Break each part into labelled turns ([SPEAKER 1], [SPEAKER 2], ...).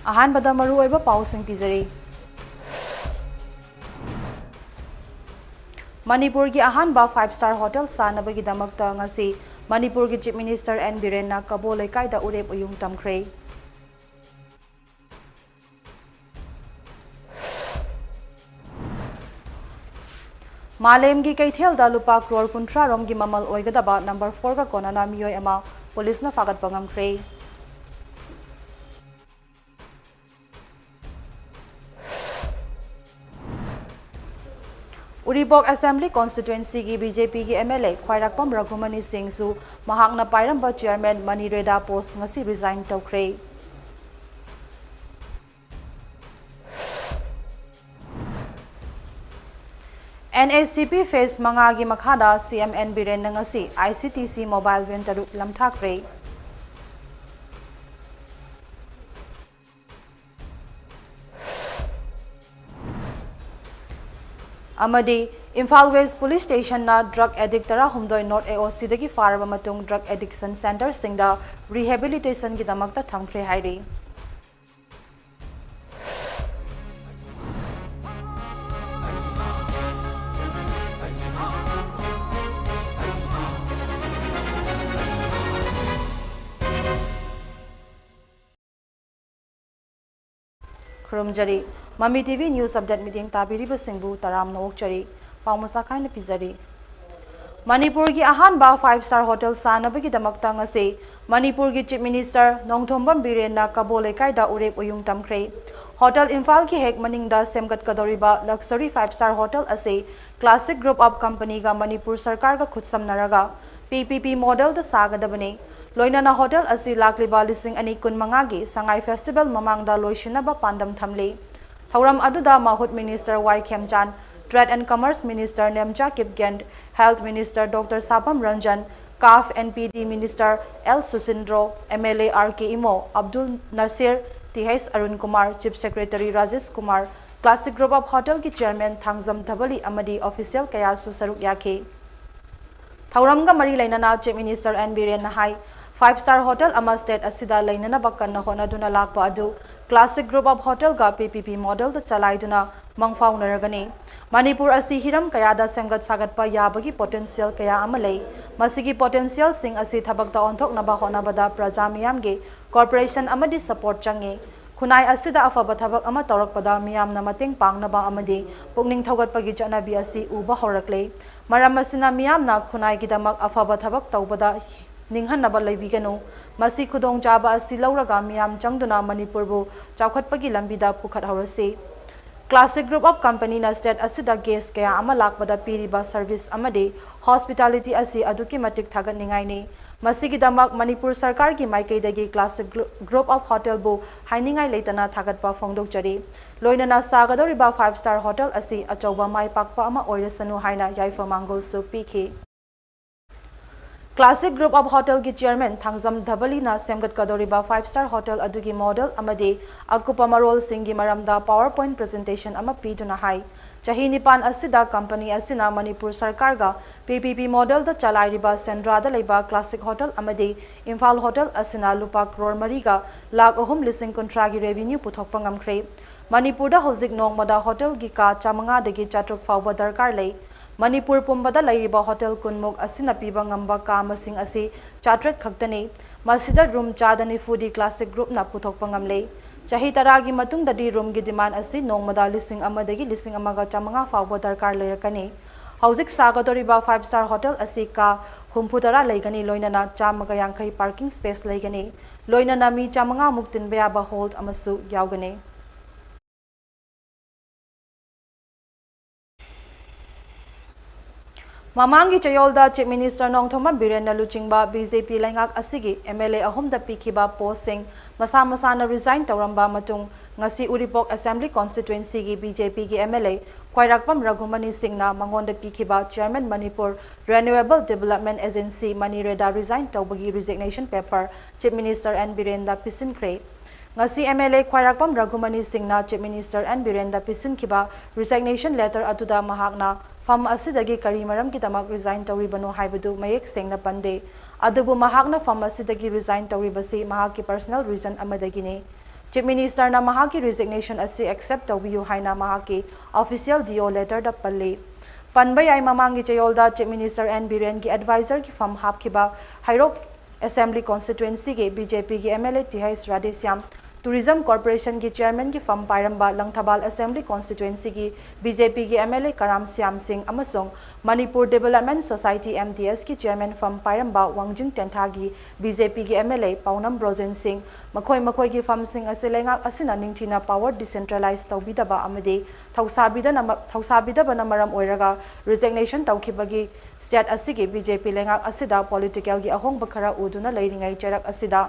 [SPEAKER 1] अहानबदा मरुओइबा पाउसिंग पिजरी मणिपुर की अहानबा five-star hotel सानबगी दमकता ngasi Manipur की chief minister N Biren कबो लेकाइदा उरेप उयुंग तमख्रे मालेम की कैथेल दा लुपा क्रोर कुंट्रा रोम की ममल ओइगदबा नंबर 4 का कोनाना मियोय अमा पुलिस ना फागत पंगमख्रे उरीबोक असेंबली कॉन्स्टिट्युएंसी की बीजेपी की एमएलए ख्वाइराकपम रघुमनी सिंह सु महाकना पाइरंबा चेयरमैन मनीरेदा पोस्ट ngasi रिजाइन तौख्रे NACP फेस मंगा की मखादा CM N Biren ngasi ICTC mobile van तरुक लमथाख्रे अमदी इम्फाल वेस्ट पुलिस स्टेशन ना ड्रग एडिक्ट तरा हुमदोय नॉर्थ AOC दगी फारबा मतुंग ड्रग एडिक्शन सेंटर सिंगदा रिहेबिलिटेशन की दमकता थमख्रे हाइरी खुरुमजरी ममी TV news update meeting ताबिरिबा सिंगबु तराम नोकचरी पाउमसा खाइन पिजरी Manipur की अहानबा 5-स्टार होटल सानबगी दमकता ngasi मणिपुर की चीफ मिनिस्टर नोंगथोंबम बीरेन कबो लेकाइदा उरेप उयुंग तमख्रे होटल इम्फाल की हेक मनिंगदा सेमगत कदोरिबा लक्सरी 5-स्टार होटल असे क्लासिक ग्रुप ऑफ कंपनी का मणिपुर सरकार का खुदसमनरगा PPP मॉडल द सागदबने लोइनाना होटल असी लाकलिबा लिसिंग अनि कुनमंगा की संगाई फेस्टिवल ममांगदा लोइशिनबा पांडम थमले थौरम अदुदा माहुत minister Y Khemchand trade and commerce minister Nemcha Kipgen health minister doctor Sapam Ranjan काफ NPD minister L Susindro MLA RK Imo Abdul Nasir TH Arun Kumar chief secretary Rajesh Kumar classic group of hotel की चेयरमैन थांगजम धबली अमदी ऑफिशियल कयासु सरुक याखे थौरमगा मरी लेना चीफ मिनिस्टर एन बीरेन हाई 5-स्टार होटल अमा स्टेट असिदा लेना बकन होनादुना लाकपा अदु क्लासिक ग्रुप ऑफ होटल का PPP मॉडल द चलाइदुना मंगफाउनरगने मणिपुर असी हिरम कयादा सेमगत सागतपा याबगी पोटेंशियल कया अमले मसिगी पोटेंशियल सिंग असी थबकता ओंथोकनबा होनाबदा प्रजा मियामगे कॉर्पोरेशन अमदी सपोर्ट चंगे खुनाई असिदा अफबा थबक अमा तौरकपदा मियामना मतेंग पांगनबा अमदी पुकनिंग थौगतपगी चनाबी असी उबा होरकले मरम असिना मियामना खुनाई गिदमक अफबा थबक तौबदा निंहनबा लैबिगनु मसी खुदोंग चाबा असि लौरगा मियाम चंगदुना मणिपुरबु चौखटपगी लंबिदा पुखत हौरसी क्लासिक ग्रुप ऑफ कंपनी ना स्टेट असिदा गेस कया अमा लाकबदा पीरिबा सर्विस अमदे हॉस्पिटैलिटी असी अदुकी मतिक थागत निंगाइने मसीगी दमक मणिपुर सरकार की माइकैदगी क्लासिक ग्रुप ऑफ होटल बु हाइनिंगाई लेतना थागतपा फोंदोकचरी लोइनना सागदोरिबा 5-स्टार होटल असी अचौबा माइपाकपा अमा ओइरसनु हाइना याइफा मांगोलसु पीखी क्लासिक ग्रुप ऑफ होटल की चेयरमैन थांगजम धबली ना सेमगत कदोरिबा 5-स्टार होटल अदुगी मॉडल अमदे अकुपा मरोल सिंगी मरमदा पावर पॉइंट प्रेजेंटेशन अमा पीदुना हाई चाही निपान असिदा कंपनी असिना मणिपुर सरकार का PPP मॉडल द चलाइरिबा सेंद्रादा लेबा क्लासिक होटल अमदे इम्फाल होटल असिना लुपा करोड़ मरीगा लाख अहुम लिसिंग कुंट्रागी रेवेन्यू पुथोकपा ngamkhre मणिपुरदा होजिक नोंगमदा होटल की का चामंगा दगी चाट्रुक फाउबा दरकार ले मणिपुर पुंबदा लैरिबा होटल कुनमुक असिना पीबा ngamba का मसिंग असि चाट्रेट खक्तने मसिदा रूम चादनी फूडी क्लासिक ग्रुप ना पुथोकपा ngamle चाही तरागी मतुंगददी रूम की डिमांड असि नोंगमदा लिसिंग अमदगी लिसिंग अमगा चामंगा फाउबा दरकार लेरकने हौजिक सागदोरिबा 5-स्टार होटल असि का हुमफुतरा लेगनी लोइनना चामगा यांखै पार्किंग स्पेस लेगनी लोइनना मी चामंगा मुक्तिन बेयाबा होल्ड अमसु यावगने ममांगी चयोलदा चीफ मिनिस्टर नोंगथोंबम बीरेन लुचिंगबा BJP लैंगाक असिगी MLA अहुमदा पीखिबा पोस्टिंग मसा मसाना रिजाइन तौरंबा मतुंग ngasi उरीपोक असेंबली कॉन्स्टिट्युएंसी की BJP की MLA ख्वाइराकपम रघुमनी सिंहना मंगोंदा पीखिबा chairman Manipur renewable development agency मनीरेदा रिजाइन तौबगी resignation paper chief minister N Biren पिसिनख्रे ngasi MLA ख्वाइराकपम रघुमनी सिंहना चीफ मिनिस्टर एन बीरेन पिसिनखिबा रिजिग्नेशन लेटर अतुदा महाकना फम असिदगी करी मरम की तमक रिजाइन तौरिबनो हाइबदु मयेक सेंगना पंदे अदुबु महाकना फम असिदगी रिजाइन तौरिबसी महाक की पर्सनल रीजन अमदगिने Chief Minister na mahaki resignation asi accept tawbiyu haina mahaki official DO letter da palli. Panbay ay mamangi chayolda Chief Minister N. Biren ki advisor ki fam hapkiba Hairok Assembly constituency ke BJP ki MLA Tihais Radhesyam Tourism Corporation की chairman की फम पायरंबा Langthabal assembly constituency की BJP की MLA Karam Shyam Singh अमसोंग Manipur development society MTS की chairman फम पायरंबा वांगजिंग तेंथा की बीजेपी की एमएलए पाउनम ब्रोजेन सिंह मखोई की फम सिंह असे लेंगाक असिना निंगथिना पावर डिसेंट्रलाइज तौबिदबा अमदे थौसाबिदबना मरम ओइरगा रिजिग्नेशन तौखिबगी स्टेट असिगी बीजेपी लेंगाक असिदा पॉलिटिकल की अहोंग खरा उदुना लेरिंगाई चरक असिदा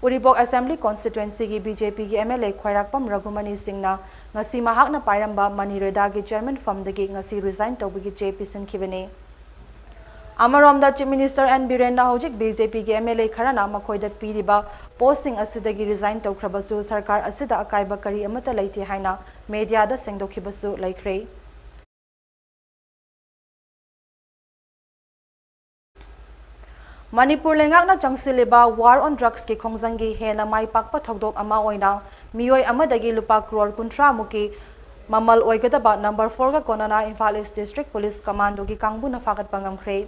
[SPEAKER 1] उरीबोक असेंबली कॉन्स्टिट्यूएंसी की बीजेपी की एमएलए खैराकपम रघुमणि सिंहना ngasi mahakna pairamba Manireda की चेयरमैन फमदगी ngasi रिजाइन तौबगी चे पिसनखिबने अमरोमदा चीफ मिनिस्टर एन बिरेन हौजिक बीजेपी की एमएलए खराना मखोइदा पीरिबा पोस्टिंग असिदगी रिजाइन तौख्रबसु सरकार असिदा अकाइबा करी अमता लैते हाइना मीडियादा सेंगदोखिबसु लैख्रे मणिपुर लेंगाकना चंगसिलेबा वार ऑन ड्रग्स के खोंजंगी हेना माई पाकपा थौदोक अमा ओइना मियोय अमदगी लुपा करोड़ 30 मुकी ममल ओइगदबा नंबर 4 का कोनाना Imphal east district police commando की कांगबुना फागतपा ngamkhre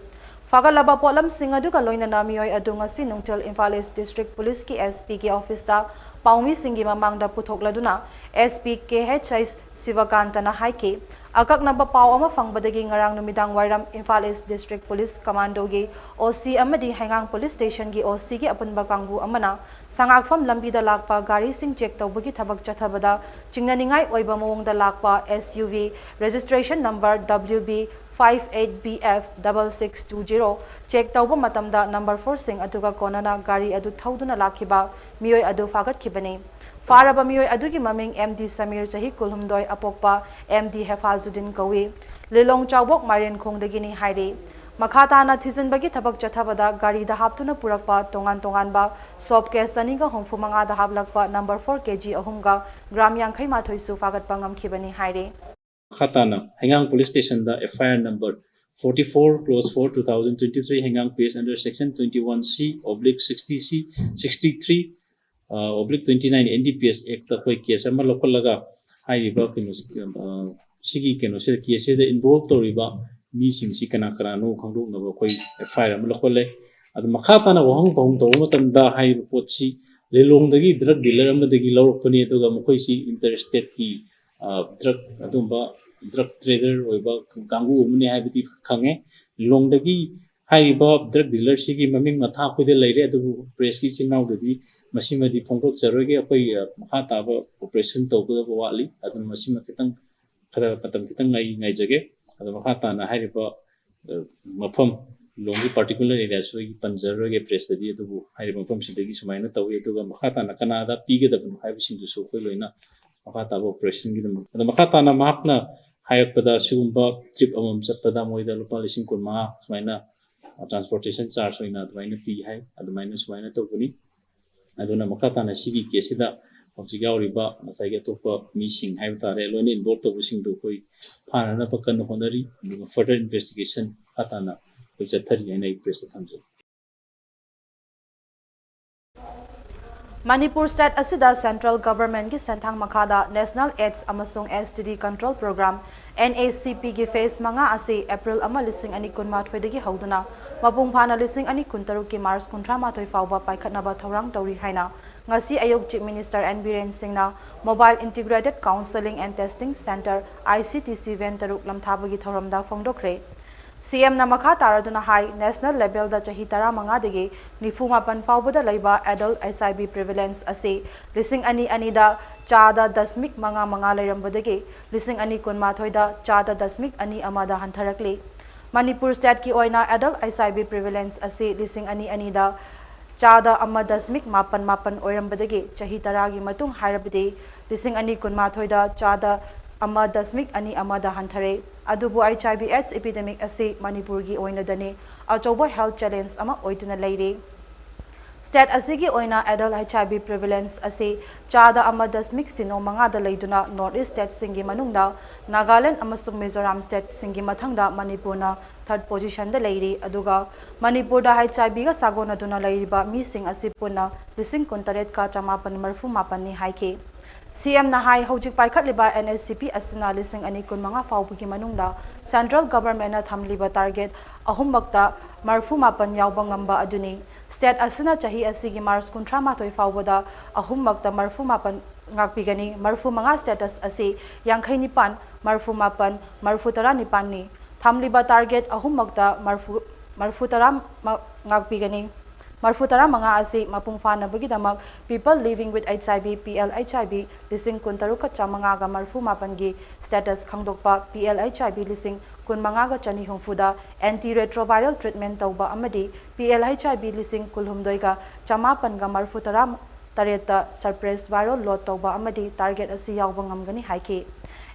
[SPEAKER 1] फागलबा पोलम सिंह अदुगा लोइना मियोय अदु ngasi नुंगथल इम्फाल ईस्ट डिस्ट्रिक्ट पुलिस की एसपी के ऑफिस ता पाउमी सिंगी ममांगदा पुथोकलदुना एसपी के एच शिवकांतना हाइके अककनबा पाव अमा फंगबदगी ngarang numidang wairam Imphal east district police commando की ओसी अमदी हैंगांग पुलिस स्टेशन की ओसी की अपुनबा कांगबु अमना संगाकफम लंबीदा लाकपा गाड़ी सिंह चेक तौबगी थबक चथबदा चिंगनानिंगाई ओइबा मवोंगदा लाकपा SUV registration number WB 58BF 6620 check तौब मतमदा नंबर 4 सिंह अदुगा कोनाना गाड़ी अदु थौदुना लाखिबा मियोय अदु फागतखिबने फारबा मियोय अदुगी ममिंग MD समीर चही कुलहुमदोय अपोकपा MD हेफाजुद्दीन कौई लिलोंग चावबोक मारेन खोंगदगिनी हाइरे मखाताना थिजनबगी थबक चथबदा गाड़ी दा हापतुना पुरकपा तोंगान तोंगानबा सॉप के सनीगा होंफुमंगा दा हाबलकपा number 4 kg अहुमगा gram यांखै माथोइसु फागतपा ngamkhibani हाइरे
[SPEAKER 2] Khatana Hengang Police Station the FIR number 44 close 4 2023 Hengang case under section 21C oblique 60C 63 oblique 29 NDPS Act the koi case ama local laga hai riba kino sigi kino se case the involved to riba mi sing si kana karano khangdu na koi FIR ama local le adu makhatana wahang pahung to matam da hai report si lelong dagi drug dealer ama dagi lawrpani to ga mokoi si interstate ki drug adumba drug trader oiba gangu umne haibati khange longdagi haiba drug dealer sigi maming matha khoide leire adu press ki chinnaw dadi masimadi phongtok charoge apoi makha taba operation tawda wali adu masima kitang khara patam kitang ngai jage adu makha ta na haiba mafam longi particular area so gi panjaroge press dadi adu haiba mafam sidagi sumaina tawi adu makha ta na kanada pige da haiba sing so koi loina makata operation gi dum makata na mahakna hayakpada sugumba trip amam chappada moida lupa lising kunma sumaina transportation charge hoina dumaina pi hai adumaina sumaina to buni aduna makata na sigi kesida objiga oriba asai ge topa mi sing hai tare loine involved to sing do koi phana na pakan honari further investigation atana koi chathari hai nai press thamje
[SPEAKER 1] Manipur State asida Central Government ki senthang makada National AIDS amasung STD Control Program NACP ki phase manga asi April ama lising ani kunma thwedagi hauduna mapung phana lising ani kuntaru ki Mars kuntra ma thoi fawba paikhatnaba thorang tauri haina ngasi ayok Chief Minister N Biren Singhna Mobile Integrated Counseling and Testing Center ICTC ventaruk lamthabagi thoramda phongdokre CM Namakha Taraduna High National Level da Chahitara Mangadegi Nifumapan Faubuda Laiba Adult SIB Prevalence Ase Lising Ani Anida Chada Dasmik Manga Lairambadegi Lising Ani Kunmathoida Chada Dasmik Ani Amada Hantarakli Manipur State Ki Oina Adult SIB Prevalence Ase Lising Ani Anida Chada Amma Dasmik Mapan Oirambadegi Chahitaragi Matung Harabidi Lising Ani Kunmathoida Chada Amma Dasmik Ani Amada Hantare Adubu HIV AIDS epidemic ase Manipur gi oina dane achoba health challenge ama oituna leire State asigi oina adult HIV prevalence asi chada amadasmik sino mangada leiduna North East state singi manungda Nagaland amasung Mizoram state singi mathangda Manipurna third position da leiri aduga Manipur da HIV ga sagona duna leiriba mi sing asi puna lising kuntaret ka chamapan marfu mapani haike CM Nahai Hojik Paikat Liba NSCP Asina Lising Anikun Manga Faubuki Manungda Central Government na Thamliba Target Ahumbakta Marfu Mapan Yaubangamba Aduni State Asina Chahi Asigi Mars Kuntrama Toy Fauboda Ahumbakta Marfu Mapan Ngakpigani Marfu Manga status Asi Yangkai Nipan Marfu Mapan Marfu Tara Nipan ni Thamliba Target Ahumbakta Marfu Tara Ngakpigani Marfutara mga asi mapungfana bagidamak people living with HIV PLHIV lising kun tarukat cha mga ga marfu mapangi status khangdokpa PLHIV lising kun mga ga chani hungfuda antiretroviral treatment tawba amadi PLHIV lising kulhumdoi ga chamapan ga marfutara tareta suppressed viral load tawba amadi target asi yawba ngamgani haike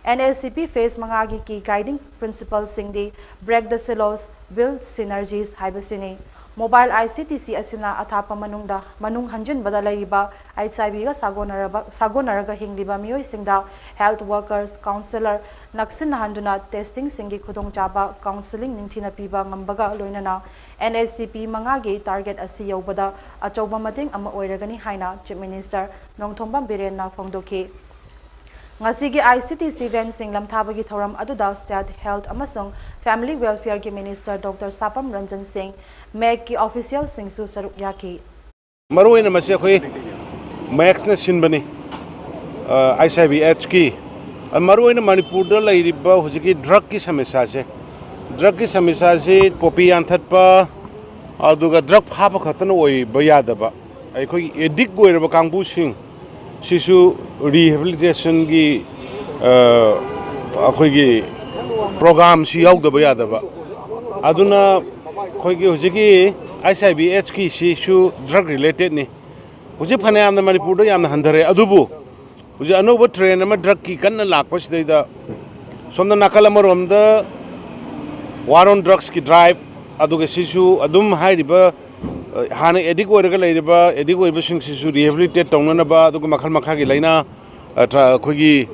[SPEAKER 1] NSCP face mga ki guiding principles singdi break the silos build synergies haibasini Mobile ICTC asina athapa manung hanjin badalaiba HIV ga sagonaraga hingliba mioi singda health workers counselor naksin handuna testing singi khudong chaba counseling ningthina piba ngambaga loinana NSCP mangagi target asi yobada achauba mating ama oiragani haina chief minister Nongthongbam Birenna phongdoki Ngasigi ICTC ven singlam thabagi thoram aduda state health amasung family welfare ki minister Dr. Sapam Ranjan Singh MEC ki official singsu saruk yaki
[SPEAKER 3] Maruina masi khoi max na sinbani ICVH ki maruina Manipur da lairiba hujiki drug ki samesya se popi anthatpa aduga drug phaba khatana oi bayadaba ai khoi addict goiraba kangbu sing Sisu rehabilitation ki akhoi program si yaw da bayadaba aduna khoi ki hujiki ICVH ki sisu drug related ni huji phane amna Manipur da yamna handare adubu huji anoba train ama drug ki kanna lakpa sidaida somda nakala marom da war on drugs ki drive aduga sisu adum hairiba Hana edik oiraga leiriba edik oiba singsisu rehabilitate taunanaba aduga makhal makha gi laina khogi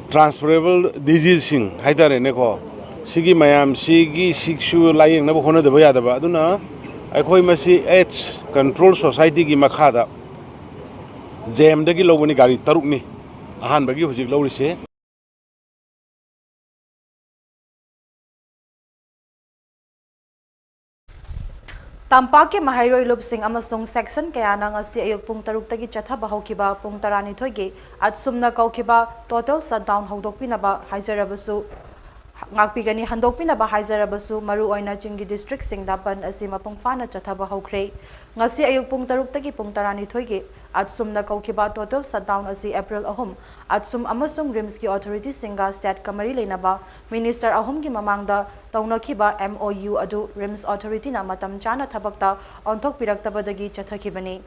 [SPEAKER 3] transferable disease sing haidare ne ko sigi mayam sigi siksu layeng naba hona deba yadaba aduna akhoi masi AIDS control society gi makha da jam dagi lobani gari taruk ni ahan bagi hujik lawrise
[SPEAKER 1] Tampak ke Mahairoi Lupsing amasung section kaya na ngasi ayok pung taruk tagi chatha bahaw kiba pung tarani thoige at sumna kau kiba total shutdown haudok pinaba haizarabasu ngakpigani handok pinaba haizarabasu maru oina chingi district singdapan asi mapung fana chatha bahaw kre ngasi ayok pung taruk tagi pung tarani thoige at sumna kau kiba total shutdown asi April ahum at sum amasung rims ki authority singa state kamari leinaba minister ahum ki mamangda Taunakiba MOU adu rims authority na matam chana thabakta onthok piraktabadagi chathakibani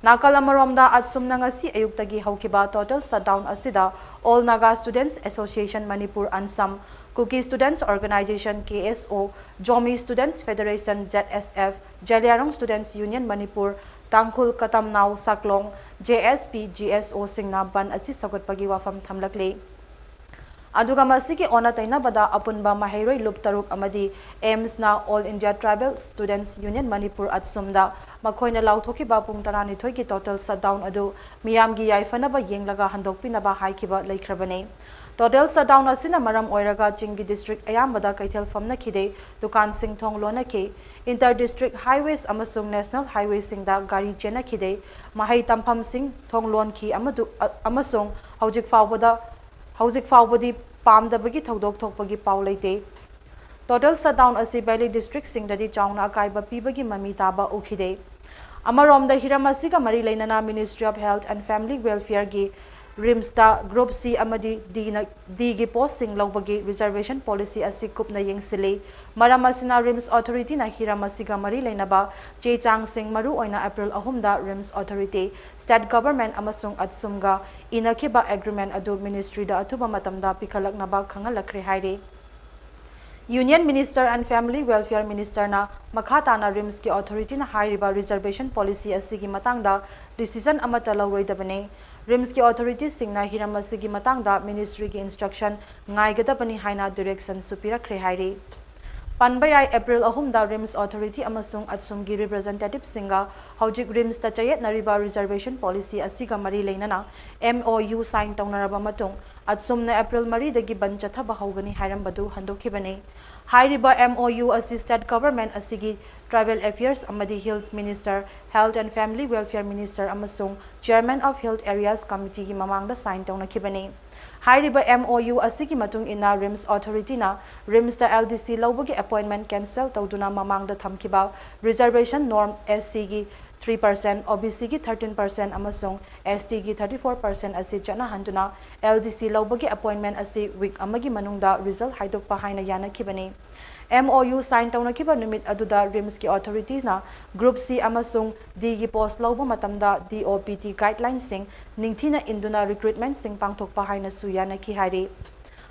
[SPEAKER 1] Nakalamaromda at sumnangasi ayuktagi haukiba total shutdown asida All Naga Students Association Manipur Ansam Cookie Students Organization KSO Jomi Students Federation ZSF Jaliarong Students Union Manipur Tangkul Katamnau Saklong JSP GSO Singna ban asi sagot-pagi wafam thamlakle Aduga masiki ona tainabada apunba Mahairoi Lup Taruk amadi AIMS na All India Tribal Students Union Manipur at sumda makhoina lauthoki ba pung tarani thoiki total shutdown adu miyamgi yaifanaba yenglaga handok pinaba haikiba leikrabane total shutdown asina maram oiraga chingi district ayambada kaithel famna khide dukan sing thong lona ke inter district highways amasung national highways singda gari chena khide mahai tampham sing thong lon khi amadu amasung Hauzik faubadi pamdabagi thodok thokpagi pau leite total shutdown asi Valley district singdadi chauna akaiba pibagi mami taba ukhide amaromda hiramasi ka mari leinana Ministry of Health and Family Welfare gi rimsta group C amadi D gi post sing logbagi reservation policy asi kupna yengsile maramasina rims authority na hiramasi ka mari leinaba chechang sing maru oina April ahumda rims authority state government amasung atsumga inakiba agreement adu ministry da atuba matamda pikhalaknaba khangalakre haire union minister and family welfare minister ना मखाताना RIMS की authority ना हाइरिबा reservation policy असिगी मतंगदा decision अमता लौरोइदबने RIMS की authority सिंगना Hiram असिगी मतंगदा ministry की instruction ngaigdabani haina direction सुपिरखरे हाइरि Panbayai April ahumda Rims Authority amasung atsumgi representative singa hojik Rims ta chayet nariba reservation policy asiga mari leinana MOU sign taunaraba matung atsumna April mari dagi banchatha bahawgani hairambadu handokhibane hairiba MOU assisted government asigi travel affairs amadi hills minister health and family welfare minister amasung chairman of health areas committee gi mamangda sign taunakibane हाइरिबा MOU असigi matung ina Rims Authority na Rims da LDC lawbagi appointment cancel tawduna mamangda thamkiba reservation norm SC gi 3% OBC gi 13% amasung ST gi 34% asi chana handuna LDC lawbagi appointment asi week amagi manungda result haidokpa haina yana kibani MOU sign tauna kiba numit aduda Rims ki authorities na group C amasung D gi post lawba matamda DOPT guidelines sing ningthina induna recruitment sing pangthokpa haina suyana ki hari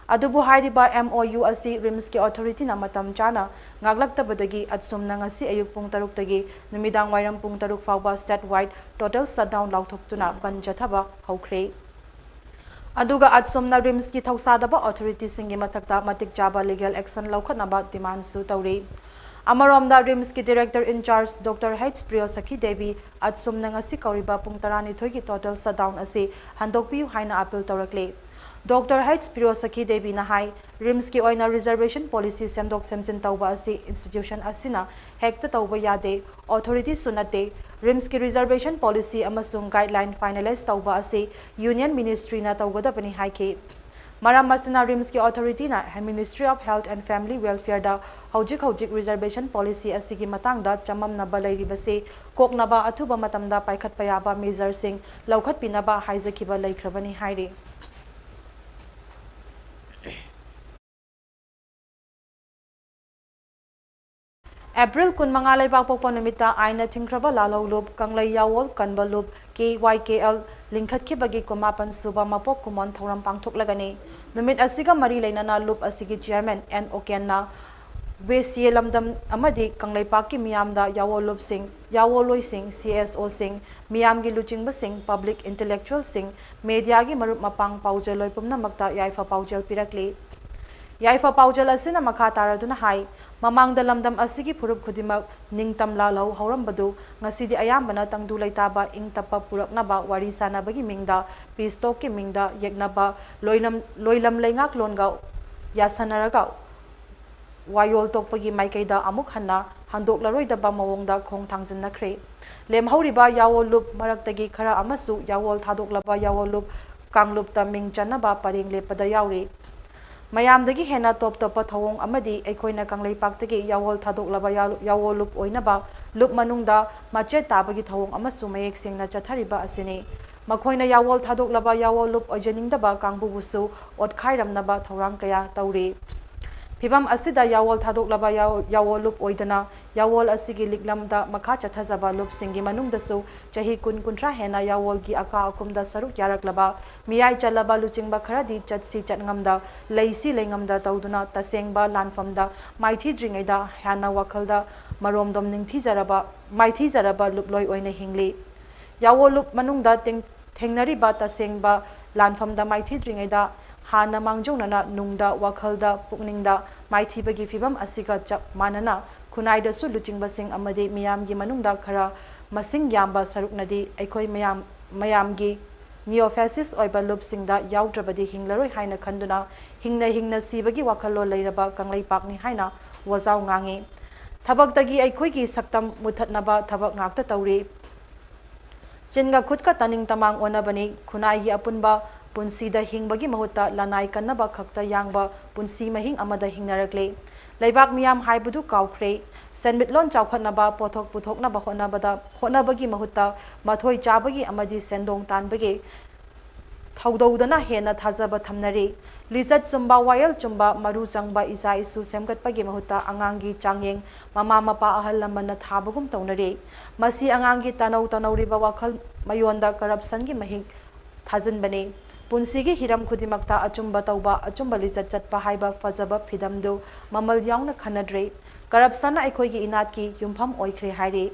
[SPEAKER 1] adubu hairiba MOU asi Rims ki authority na matam chana ngaglaktabadagi atsumna ngasi ayuk pung taruk tagi numidang wairam pung taruk fawba statewide total shutdown lauthoptuna banjathaba haukhre aduga atsumna Rims ki thausadaba authority singi matakta matik jaba legal action laukhatnaba demand su tawri amaromda Rims ki director in charge Dr. H. Priyosakhi Devi atsumna ngasi kauriba pung tarani thoi ki total shutdown ase handokpiu haina appeal tawrakle Dr. H. Priyosakhi Devi na hai Rims ki oina reservation policy semdok semjin tawba asi institution asina hekta tawba yade authority sunate Rims ki reservation policy amasung guideline finalize tawba asi union ministry na tawgadabani haike maram masina Rims ki authority na Ministry of Health and Family Welfare da hojik reservation policy asigi matangda chamamna balairibase koknaba athuba matamda paikhatpa yaba measure sing laukhat pinaba haizakiba laikhrabani hairi April kun mangalay bakpok panumita aina tingkraba lalaw lub kanglay yawol kanba lub KYKL lingkhat ki bagi kumapan suba mapok kumon thoram pangthok lagani numit asiga mari lainana lub asigi chairman N Oken na BCA lamdam amadi kanglay pak ki miyamda yawol lub sing yawoloy sing CSO sing miyam gi luching ba sing public intellectual sing media gi marup mapang paujeloy pumna makta yaifa paujel pirakli yaifa paujel asina makha taraduna hai mamang dalamdam asigi purup khudimak ningtam lalau haurambadu ngasidi ayambana tangdu laitaba ingtapa puraknaba wari sanabagi mingda pistok ki mingda yegnaba loilam leingak longa yasanaraga wayol tokpagi maikaida amuk hanna handok laroidaba mawongda khong thangjinnakre lemhauriba yawol lup maraktagi khara amasu yawol thadoklaba yawol lup kanglup ta mingchanaba paring lepada yauri mayamdagi hena top thawong amadi ekoina kanglei paktagi yawol thadoklaba yawol lup oinaba lup manungda mache tabagi thawong amasu mayek singna chathariba asini makoina yawol thadoklaba yawol lup ojaningdaba kangbubusu otkairamnaba thorang kaya tauri Pibam asida yawol thadoklaba yawol lup oidana yawol asigi liglamda makha chathajaba lup singi manungdasu chahi kuntra hena yawol gi aka akumda saruk yaraklaba miyai chalaba luchingba kharadi chatsi chatngamda leisi lengamda tawduna tasengba lanfamda maithi dringaida hana wakhalda maromdom ningthi jaraba luploi oina hingli yawol lup manungda thengnariba tasengba lanfamda maithi dringaida Hana mangjona nungda wakhalda pukningda maithi bagi fibam asiga chap manana kunai da su luching basing amade miyam gi manungda khara masing yamba saruknadi aikoi mayam gi neofascist oiba lup singda yaudrabadi hinglaroi haina khanduna hingna sibagi wakhalo leiraba kanglai pakni haina wazau ngangi thabak tagi aikoi gi saktam muthatnaba thabak ngakta tawri chinga khutka taning tamang onabani kunai gi apunba punsida hingbagi mahuta lanai kannaba khakta yangba punsi mahing amada hingnarakle laibak miyam haibudu kaukre senmitlon chawkhatnaba pothok puthoknaba honabagi mahuta mathoi chabagi amadi sendong tanbagi thaudodana hena thajaba thamnari lizat chumba wayal chumba maru changba isa isu semgatpagi mahuta angangi changyeng mama mapa ahal lamana thabagum taunare masi angangi tanauriba wakhal mayonda corruption gi mahing thajin bane पुंसीगी हिरम खुदिमक्ता अचुंबा तौबा अचुंबा लिचत चटपा हाइबा फजबा फिदमदु ममल याउना खनद्रे corruption अखोइगी इनातकी युमफम ओइख्रे हाइरे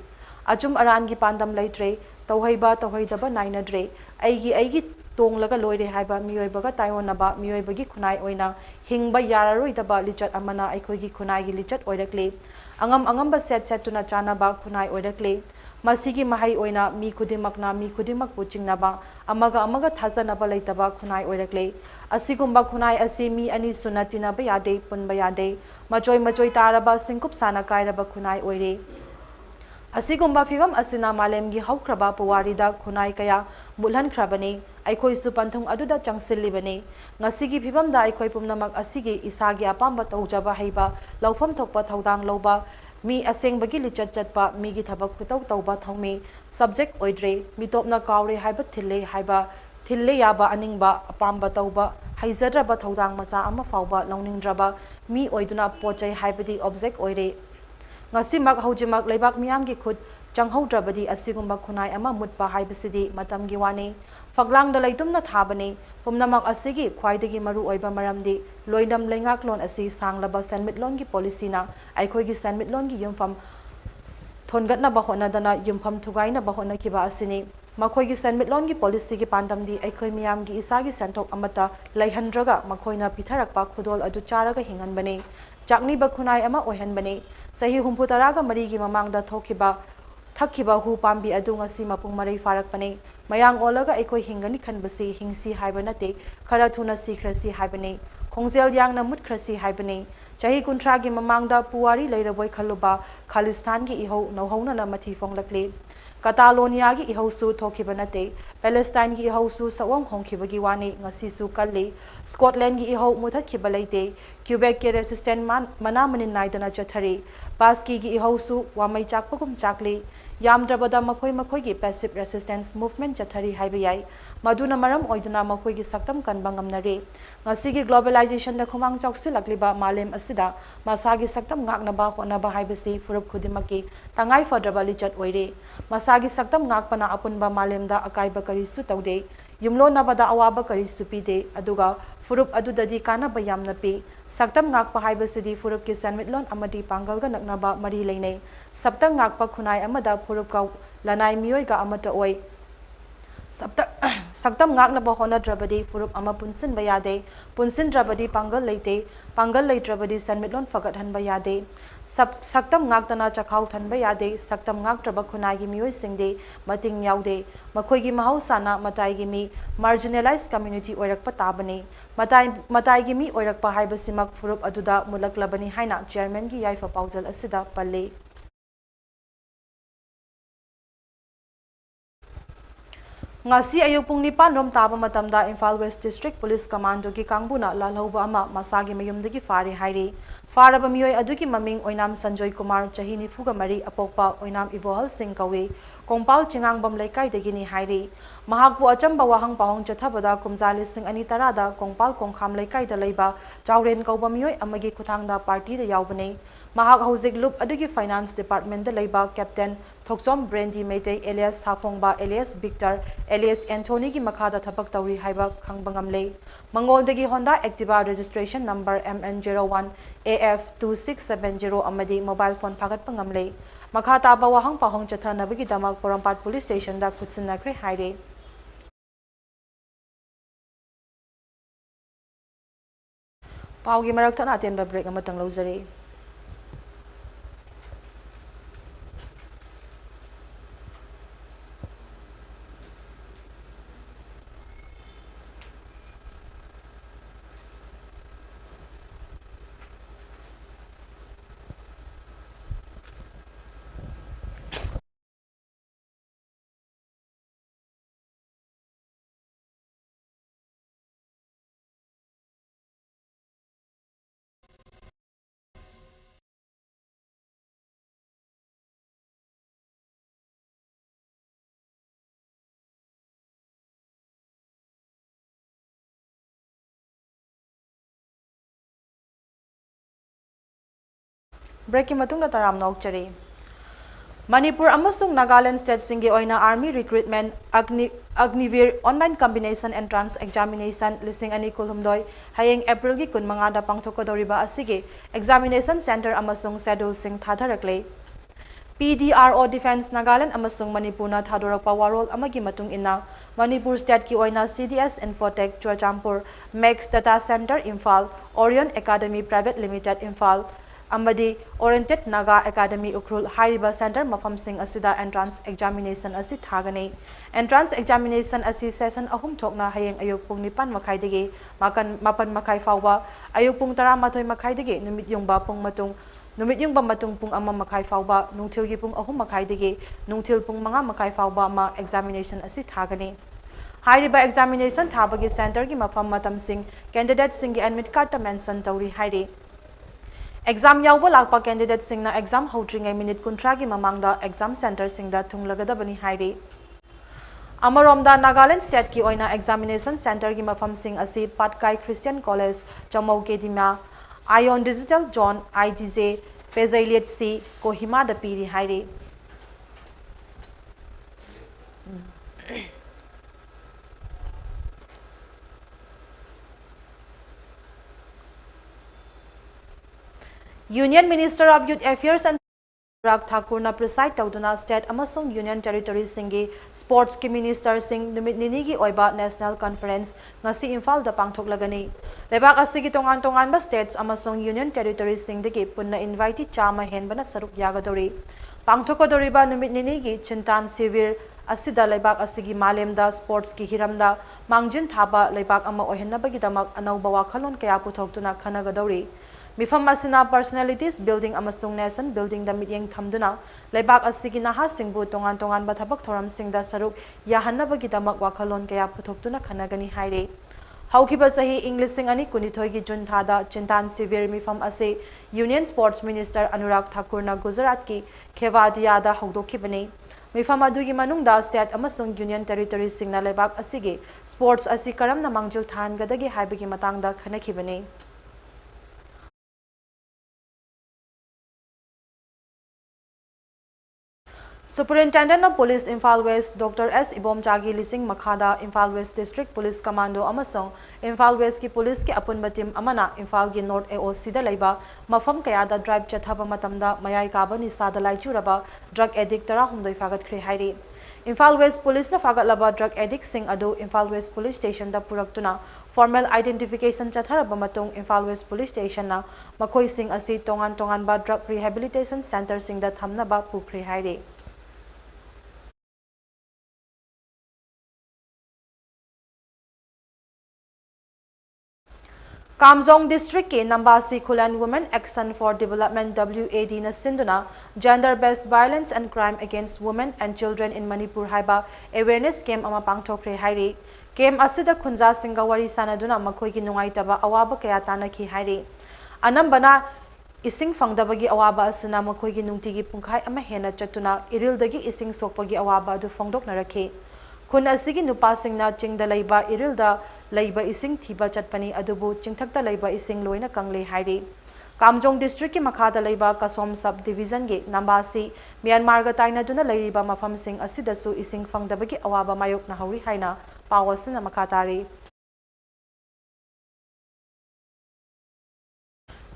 [SPEAKER 1] अचुम अरानगी पांदम लैत्रे तौहैबा तौहैदबा नाइनद्रे ऐगी तोंगलगा लोइरे हाइबा मियोइबगा तायोनबा मियोइबगी खुनाई ओइना हिंगबा यारारोइदबा लिचत अमना अखोइगी खुनाईगी लिचत ओइरक्ले अंगम set सेटुना चानबा खुनाई ओइरक्ले मसीगी महै ओइना मी खुदिमकपु चिंगनबा अमगा थाजनबा लैतबा खुनाई ओइरक्ले असिगुम्बा खुनाई असि मी अनि सुना तिनबा यादे पुनबा यादे मचोय तारबा सिंकुप साना कायरबा खुनाई ओइरे असिगुम्बा फिवम असिना मालेमगी हौख्रबा पुवारीदा खुनाई कया मुलहनख्रबने अखोइसु पंथुंग अदुदा चंगसिल्लिबने ngasiगी फिवमदा अखोइ पुमनमक असिगी इसागी अपाम्बा तौजबा हैबा लौफम थोकपा थौदांग लौबा मी असेंबगी लिचत चटपा मीगी थबक खुतौ तौबा थौमे सब्जेक्ट ओइड्रे मितोपना कावरे हाइबा थिल्ले याबा अनिंगबा अपाम्बा तौबा हैजद्रबा थौदांग मचा अमा फावबा लौनिंद्रबा मी ओइदुना पोचै हाइबदी object ओइरे ngasimak haujimak leibak miyamgi khut changhaudrabadi asigumba khunai ama mutpa haibasidi matamgi wane faglangda leitumna thabane pumnamak asigi khwaidagi maru oiba maramdi loinam leingak lon asi sanglaba sanmitlon gi policy na aikhoigi sanmitlon gi yumfam thongatna bahona dana yumfam thugaina bahona kiba asini makhoigi sanmitlon gi policy gi pandamdi aikhoi miyam gi isagi santhok amata leihandraga makhoina pitharakpa khudol adu charaga hinganbane chakni bakhunai ama oihanbane chahi humpu taraga marigi mamangda thakhiba hu pambi adu ngasi mapung marai farakpane mayang olaga aikoi hingani khanbasi hingsi haibanate khara thuna sikhrasi haibane khongjel yangna mutkrasi haibane chahi kunthra gi mamangda puwari leiraboi khaluba khalistan gi ihau nohauna na mathi fonglakle Catalonia gi ihausu thokibanate Palestine gi ihausu sawang hongkhibagi wani ngasi su kalle Scotland gi ihau muthat khibalaite Quebec ke resistant mana manin naidana chathari Basque gi ihausu wamai chakpagum chakle yamdrabada makoi gi passive resistance movement chathari haibayai maduna maram oiduna makoi gi saktam kanbangam nare ngasi gi globalization da khumang chauksi lakliba malem asida masagi saktam ngaknaba honaba haibasi furup khudimaki tangai fadraba lichat oire masagi saktam ngakpana apunba malemda akaiba karisu taude yumlo nabada awaba karisu pide aduga furup adudadi kana bayamna pi saktam ngakpa haibasidi furup ki sanmitlon amadi pangalga naknaba mari leinei saptang ngakpa khunai amada furup ka lanai miyoi ga amata oi saktam ngaknaba honadrabadi furup ama punsin bayade punsin drabadi pangal leitrabadi sanmitlon fagat han bayade saktam ngaktana chakhau than bayade saktam ngaktraba khunai gi miyoi singde mating yaude makhoi gi mahausana matai gi mi marginalized community oirakpa tabane matai gi mi oirakpa haibasimak furup aduda mulaklabani haina chairman gi yaifa paujal asida palle ngasi ayuk pung nipan rom taba matamda Imphal West District Police Commando gi kangbuna lalhauba ama masagi mayumdagi fare haire faraba miyoi adugi maming oinam Sanjoy Kumar chahi nifuga mari apokpa oinam Ivohal Singh kawe kongpal chingangbam laikai dagini haire mahakpu achamba wahang pahong chathabada kumjali sing ani tarada kongpal kongkham laikai da leiba chawren kauba miyoi amagi kuthangda party da yaubane mahak hauzik loop adugi finance department da leiba captain thoksom brandy meitei alias safongba alias Victor alias Anthony gi makhada thapak tauri haiba khangbangamle mangoldagi Honda Activa registration number MN01 AF2670 amadi mobile phone phagat pangamle makha taba wahang pahong chathanabagi damak Porampat police station da khutsinakre haire paugi marak thana atenba break amatang lozare break ki matung na taram nok chare Manipur amasung Nagaland state singi oina army recruitment Agnivir online combination entrance examination lising ani kulhumdoi hayeng April gi kun manga da pangthokodoriba asigi examination center amasung schedule sing thadharakle PDRO Defense Nagaland amasung Manipur na thadorakpa warol amagi matung ina Manipur state ki oina CDS Infotech Churchampur Max Data Center Imphal Orion Academy Private Limited Imphal amadi Oriented Naga Academy Ukrul Hairiba Center mafam sing asida entrance examination asi thagani entrance examination asi session ahum thokna hayeng ayuk pung 9 makhai dege makan 8 makhai fawba ayuk pung 12 makhai dege numit yungba pung matung numit yung bamatung pung ama makai fawba nungthil gi pung ahum makai dege nungthil pung manga makai fawba ma examination asi thagani hairiba examination thabagi center gi mafam matam sing candidate sing gi admit card ta mention tawri hairi exam yawba lakpa candidate sing na exam hotringai minute kuntra gi mamangda exam center sing da thunglagadabani hairi Amaromda Nagaland state ki oina examination center gi mafam sing asi Patkai Christian College Chamau Kedima Ion Digital John IDJ Pezaliet C Kohima da piri hairi Union Minister of Youth Affairs and Rag Thakur na preside tawduna state amasung Union Territory singi Sports ki Minister sing numit ninigi oiba National Conference ngasi Imphal da pangthoklagani lebak asigi tongan ba states amasung Union Territory sing degi punna invite chama henbana saruk yagadori pangthokodori ba numit ninigi chintan civil asida lebak asigi malemda sports ki hiramda mangjin thaba lebak ama ohenabagi damak anauba wakhalon kaya puthoktuna khanagadori Mifam asina personalities building amasung nation building da mityeng thamduna leibak asigi naha singbu tongan ba thabak thoram singda saruk yahanabagi damak wakhalon kaya puthoktuna khanagani haire haukiba sahi English sing ani kunithoi gi jun thada chintan civil mifam ase Union Sports Minister Anurag Thakur na Gujarat ki Khewadia da hogdokhibani mifam adugi manungda state amasung Union Territory singna leibak asigi sports asi karamna mangjul than gadagi haibagi matangda khanakhibani Superintendent of Police Imphal West Dr. S. Ibomjagi Lising Makhada Imphal West District Police Commando amasung Imphal West ki police ki apunba team amana Imphal gi North AOC da leiba mafam kayada drive chathaba matamda mayai kaba ni sada laijuraba drug addict tara humdoi fagat khre hairi Imphal West Police na fagat laba drug addict sing adu Imphal West Police Station da puraktuna formal identification chatharaba matung Imphal West Police Station na makhoi sing asi tongan ba drug rehabilitation center sing da thamna ba pukre hairi Kamjong District ke Nambasi Khulan Women Action for Development WAD na sinduna Gender-Based Violence and Crime Against Women and Children in Manipur haiba awareness game ama pangthokre hairi game asida khunja singa wari sanaduna makhoi gi nungaitaba awaba kaya tanaki hairi anambana ising fangdabagi awaba asina makhoi gi nungtigi pungkhai ama hena chatuna irildagi ising sokpagi awaba du fongdokna rakhe Kun asigi nupasingna chingda leiba irilda leiba ising thiba chatpani adubu chingthakta leiba ising loina kangle hairi Kamjong district ki makhada leiba Kasom sub division ge Nambasi Myanmar ga taina duna leiriba mafam sing asidasu ising fangdabagi awaba mayok na hauri haina pawasina makhatari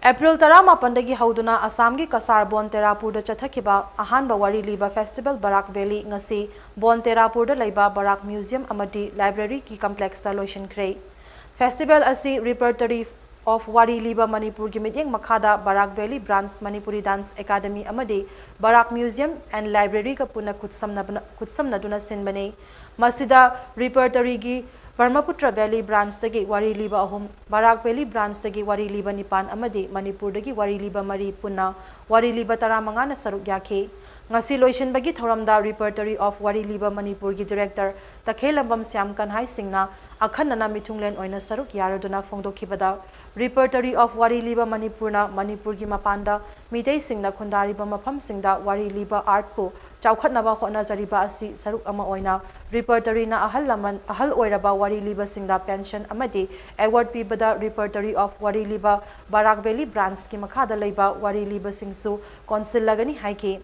[SPEAKER 1] April 18 dagi hauduna Assam gi Kasar Bon Terapur da chathakiba ahanba wari liba festival Barak Valley ngasi Bon Terapur da leiba Barak Museum amadi library ki complex ta lotion khrei festival asi repertory of wari liba Manipur gi mityeng makhada Barak Valley branch Manipuri dance academy amadi Barak Museum and library ka puna kutsamna duna sinbane masida repertory gi Brahmaputra Valley branch tagi wari liba ahum Barak Valley branch tagi wari liba nipan amadi Manipur dagi wari liba mari punna wari liba taramanga na saruk yakhe ngasi loishin bagi thoramda repertory of wari liba Manipur gi director Takhelambam Syam Kanhai Singna akhanna mithunglen oina saruk yaraduna fongdokhibada repertory of wari liba Manipurna Manipur gi mapanda mitei singna khundariba mafam singda wari liba art ko chaukhatnaba hona jariba asi saruk ama oina repertory na ahal oiraba wari liba singda pension amadi award pibada repertory of wari liba Barak Valley branch ki makhada leiba wari liba singsu council lagani haike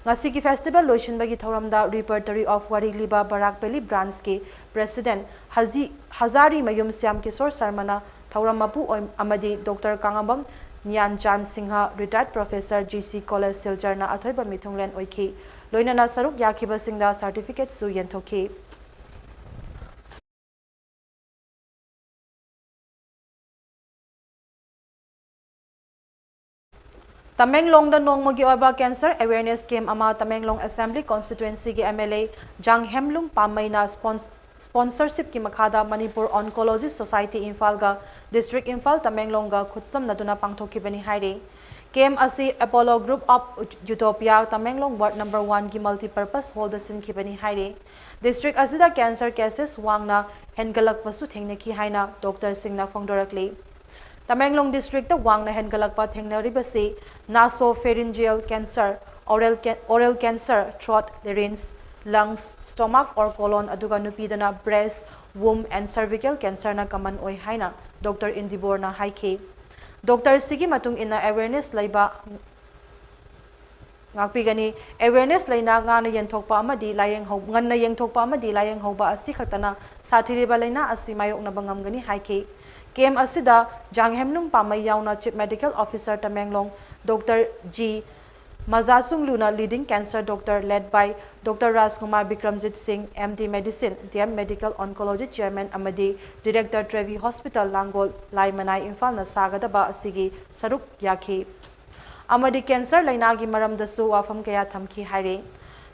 [SPEAKER 1] Ngasi ki festival loishin bagi thoramda repertory of Wariliba Barakpeli branch ke president Hazari Mayum Siam Kishore Sarmana Thoramapu amadi Dr. Kangabam Nyan Chan Singha retired professor GC College Siljarna Athoiba Mithunglen oiki loinana saruk yakiba singda certificate su yentoki Tamenglong da nongmagi oba cancer awareness game ama Tamenglong Assembly constituency gi MLA Jang Hemlung Pamaina sponsorship ki makhada Manipur Oncology Society Imphal ga District Imphal Tamenglong ga khutsam naduna pangthoki bani haire game asi Apollo Group of Utopia Tamenglong Ward number 1 gi multi-purpose hall da sin ki bani haire district asida cancer cases wangna hengalak pasu thengne ki haina Dr. Singna phongdorakli Tamenglong district ta wangna hengalakpa thengnaribasi nasopharyngeal cancer, oral cancer, throat, larynx, lungs, stomach or colon aduga nupidana breast, womb and cervical cancer na kaman oi haina Dr. Indibor na haike. Dr. Sigi matung ina awareness laiba ngakpigani awareness laina nga na yenthokpa amadi layeng ho nganna yengthokpa amadi layeng hoba asi khatana sathiriba laina asi mayok na bangamgani haike. KM asida Janghemnung Pamay yauna Chief Medical Officer Tamenglong Dr. G. Mazasung Luna leading cancer doctor led by Dr. Rajkumar Bikramjit Singh MD Medicine DM Medical Oncology Chairman Amadi Director Trevi Hospital Langol Laimanai Imphal na sagadaba asigi saruk yaki Amadi cancer lainagi maramdasu wafam kaya thamki haire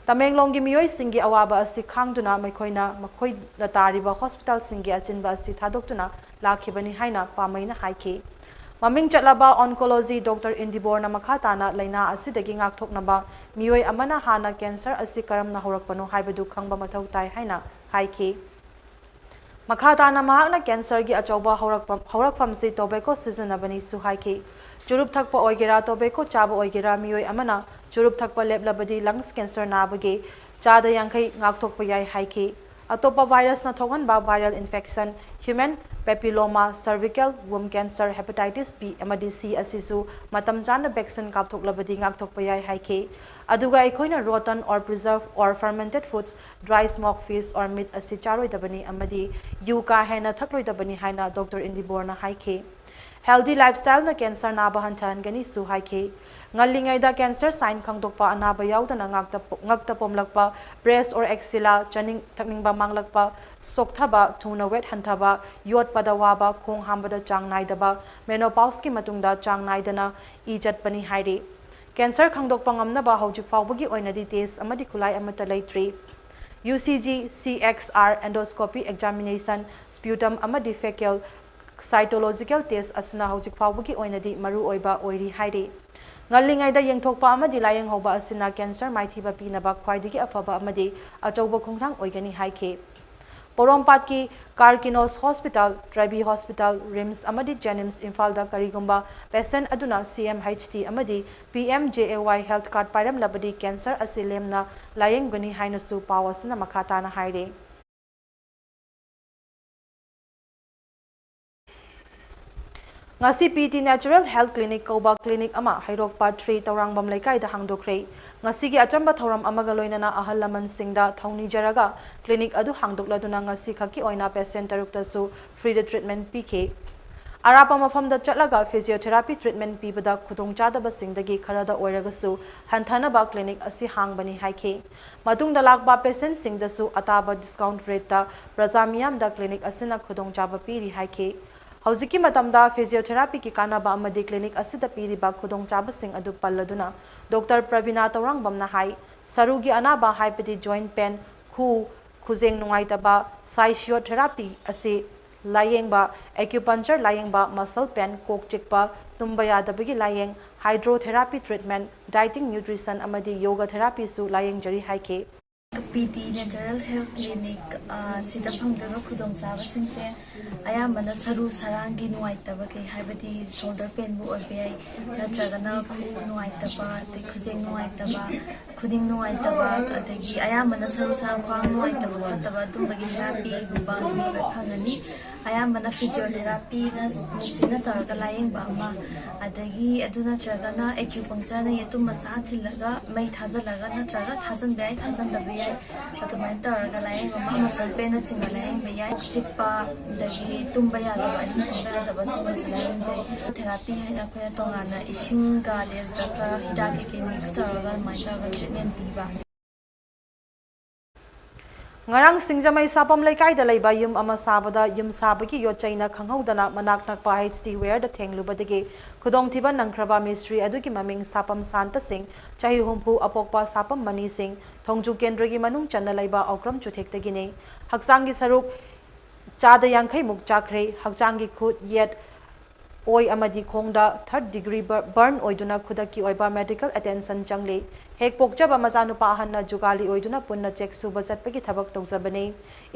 [SPEAKER 1] Tamenglong gi miyoi singi awaba asi khangduna makhoi na tariba hospital singi achinba asi thadokuna lakhibani haina pamaina haike maming chatlaba oncology Dr. Indibor na makhatana laina asidagi ngakthoknaba miyoi amana hana cancer asi karamna horakpano haibadu khangba mathau tai haina haike makhatana mahakna cancer gi achauba horakfam se tobacco seasonabani su haike churup thakpa oigera tobacco chaba oigera miyoi amana churup thakpa leblabadi lungs cancer nabage chada yankai ngakthokpa yai haike atopa virus na thogan ba viral infection human papilloma cervical womb cancer hepatitis B amadi C asisu matam jana vaccine kapthoklabadi ngakthokpa yai haike aduga ekhoina rotten or preserved or fermented foods dry smoked fish or meat asi charoi dabani amadi yuka hena thakloi dabani haina Dr. Indibor na haike healthy lifestyle na cancer naba hantan gani su haike ngallingai da cancer sign khangdokpa anaba yaudana ngakta pomlakpa breast or axilla chaning thakningba manglakpa sokthaba thuna wet hanthaba yot padawaba khong hambada chang naidaba menopause ki matungda chang naidana ijat pani haire cancer khangdokpa ngamnaba hojik fawbagi oinadi test amadi khulai amata leitri UCG CXR endoscopy examination sputum amadi fecal cytological test asna hojik fawbagi oinadi maru oiba oiri haire ngallingai da yengthokpa amadi layeng hoba asina cancer maithiba pinaba khwaidigi afaba amadi achauba khongthang oigani haike porompat ki Karkinos Hospital Trevi Hospital RIMS amadi Jenims Imphal da karigumba patient aduna CMHT amadi PMJAY health card pairam labadi cancer asilemna layeng gani haina su pawasna makata na haire ngasi PT Natural Health Clinic Koba Clinic ama Hairok Part 3 Taurangbam Laikai da hangdokre ngasi gi achamba thoram amaga loinana ahal laman singda thauni jaraga clinic adu hangdokladuna ngasi khaki oina patient tarukta su free treatment PK arapa mafam da chatlaga physiotherapy treatment pibada khudong chadaba singdagi kharada oiraga su hanthana ba clinic asi hangbani haike matung da lakba patient singda su ataba discount rate da prazamiam da clinic asina khudong chaba piri haike Hauziki matamda physiotherapy ki kanaba amadi clinic asida piriba khudong chabasing adu palladuna Dr. Pravina Taurangbam na hai sarugi anaba haipati joint pain khuzeng nungaitaba physiotherapy asi layengba acupuncture layengba muscle pain kok chikpa tumba yadabagi layeng hydrotherapy treatment dieting nutrition amadi yoga therapy su layeng jari haike
[SPEAKER 4] PT Natural Health Clinic sida phangdaba khudong chaba singse ayambana saru sarangi nuaitaba ke haibadi shoulder pain bu obe natragana khu nuaitaba te khujeng nuaitaba khuding nuaitaba adagi ayambana saru sarang khwang nuaitaba khataba dumbagi therapy guba duba phangani ayambana physiotherapy na mujina targa layeng ba ma adagi adu natragana acupuncture na yetum macha thilaga mai thajalaga natraga thajan bai thajan da bai अतुमाइन तौरगा लायेंग मा muscle pain चिंगा लायेंग बया चिप्पा दगी तुम्बा यादबा हि तुम्बा यादबा सिमस लायेंग जे therapy हैना खोया तोंगाना इसिंगा ले जका हिदा के mix तौरगा mica गा treatment पीबा
[SPEAKER 1] ngarang singjamai sapam laikai da leiba yum ama sabada yum sabagi yochaina khanghaudana manak nakpa HD where the thenglubadagi khudong thiba nangkraba mystery adugi maming sapam santa singh chahi humpu apokpa sapam mani singh thongju kendragi manung channa leiba okram chuthektagi ne haksangi saruk chada yankhai muk chakre haksangi khut yet oi amadi khongda 3rd degree burn oiduna khudaki oiba medical attention changli hek pokjaba mazanupa ahanna jugali oiduna punna check suba chatpagi thabak tawjabani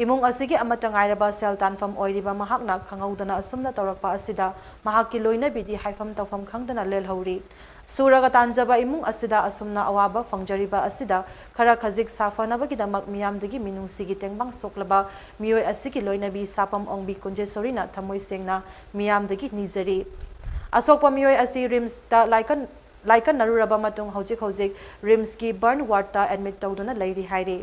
[SPEAKER 1] imung asigi amata ngairaba sel tanfam oiriba mahakna khangaudana asumna tawrakpa asida mahakki loina bidi haifam tawfam khangdana lelhauri suraga tanjaba imung asida asumna awaba fangjariba asida khara khajik safanabagi damak miyamdagi minungsigi tengbang soklaba miyoi asigi loina bi sapam ongbi kunje sorina thamoi sengna miyamdagi nizari asokpa miyoi asi rims ta laikan naruraba matung hojik rims ki burn ward ta admit tawduna lairi haire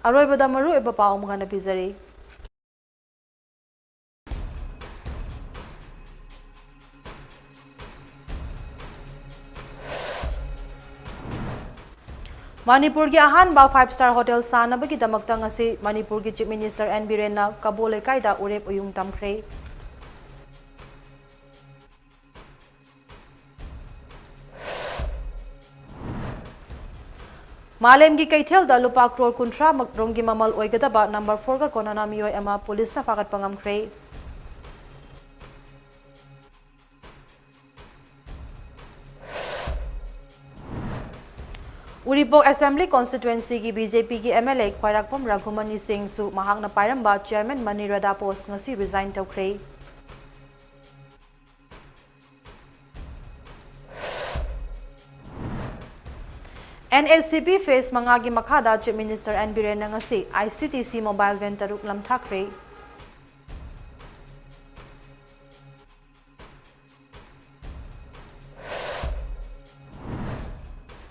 [SPEAKER 1] aroibada maru eba paum ngana pizari Manipur ki ahan ba 5-star hotel sanabagi damakta ngasi Manipur ki Chief Minister N Biren na kabole kaida urep uyung tamkhre Malem gi kaithel da lupa crore kuntra makrong gi mamal oigada ba number 4 ka konana miyoi ama police na fakat pangam khre Uripok Assembly Constituency ki BJP ki MLA Khwarakpam Raghumani Singh su mahakna pairamba chairman Mani Rada post ngasi resign tawkhre NSCP face mangagi makhada Chief Minister N Biren ngasi ICTC mobile van taruk lamthakre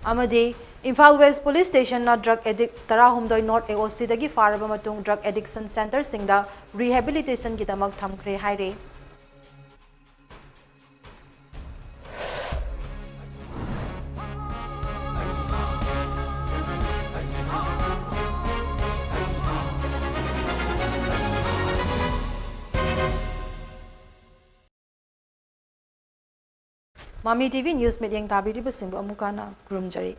[SPEAKER 1] amadi Imphal West Police Station na drug addict Tarahumdoi North AOC dagi faraba matung drug addiction center singda rehabilitation gidamak thamkhre haire MAMI TV News Medyang tabiri basimbu amukana Grumjari